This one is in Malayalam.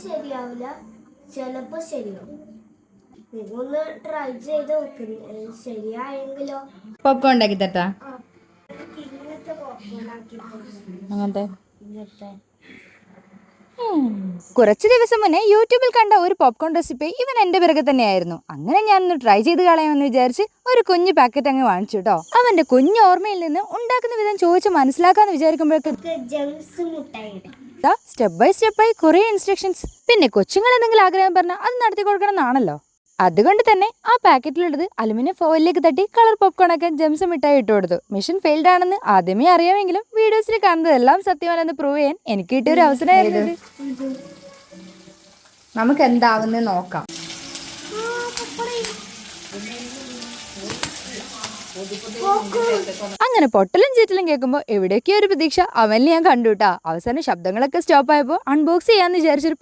ശരിയാവില്ല, ചിലപ്പോ ശരിയാവും. നിങ്ങളൊന്ന് ട്രൈ ചെയ്ത് നോക്ക്. ശരിയായെങ്കിലോ? പോപ്കോൺ ഉണ്ടാക്കി തട്ടാ. ഇങ്ങനത്തെ പോപ്കോൺ ആക്കി അങ്ങനത്തെ ഇങ്ങനത്തെ കുറച്ച് ദിവസം മുന്നേ യൂട്യൂബിൽ കണ്ട ഒരു പോപ്കോൺ റെസിപ്പി ഇവൻ എൻ്റെ പിറകെ തന്നെയായിരുന്നു. അങ്ങനെ ഞാനൊന്ന് ട്രൈ ചെയ്ത് കളയാമെന്ന് വിചാരിച്ച് ഒരു കുഞ്ഞു പാക്കറ്റ് അങ്ങ് വാങ്ങിച്ചു കേട്ടോ. അവൻ്റെ കുഞ്ഞു ഓർമ്മയിൽ നിന്ന് ഉണ്ടാക്കുന്ന വിധം ചോദിച്ച് മനസ്സിലാക്കാന്ന് വിചാരിക്കുമ്പോഴേക്ക് സ്റ്റെപ്പ് ബൈ സ്റ്റെപ്പായി കുറേ ഇൻസ്ട്രക്ഷൻസ്. പിന്നെ കൊച്ചുങ്ങൾ എന്തെങ്കിലും ആഗ്രഹം പറഞ്ഞാൽ അത് നടത്തി കൊടുക്കണം എന്നാണല്ലോ. അതുകൊണ്ട് തന്നെ ആ പാക്കറ്റിലുള്ളത് അലുമിനിയം ഫോയിലേക്ക് തട്ടി കളർ പോപ്കോൺ ഒക്കെ ജെംസ് മിഠായി ഇട്ട് കൊടുത്തു. മിഷൻ ഫെയിൽഡ് ആണെന്ന് ആദ്യമേ അറിയാമെങ്കിലും വീഡിയോസിൽ കാണുന്നതെല്ലാം സത്യമാണെന്ന് പ്രൂവ് ചെയ്യാൻ എനിക്ക് കിട്ടിയ ഒരു അവസരമായിരുന്നു. നമുക്ക് എന്താവുന്ന നോക്കാം. അങ്ങനെ പൊട്ടലും ചീറ്റലും കേൾക്കുമ്പോൾ എവിടെയൊക്കെയോ ഒരു പ്രതീക്ഷ അവനിൽ ഞാൻ കണ്ടുട്ടാ. അവസാനം ശബ്ദങ്ങളൊക്കെ സ്റ്റോപ്പ് ആയപ്പോൾ അൺബോക്സ് ചെയ്യാന്ന് വിചാരിച്ചൊരു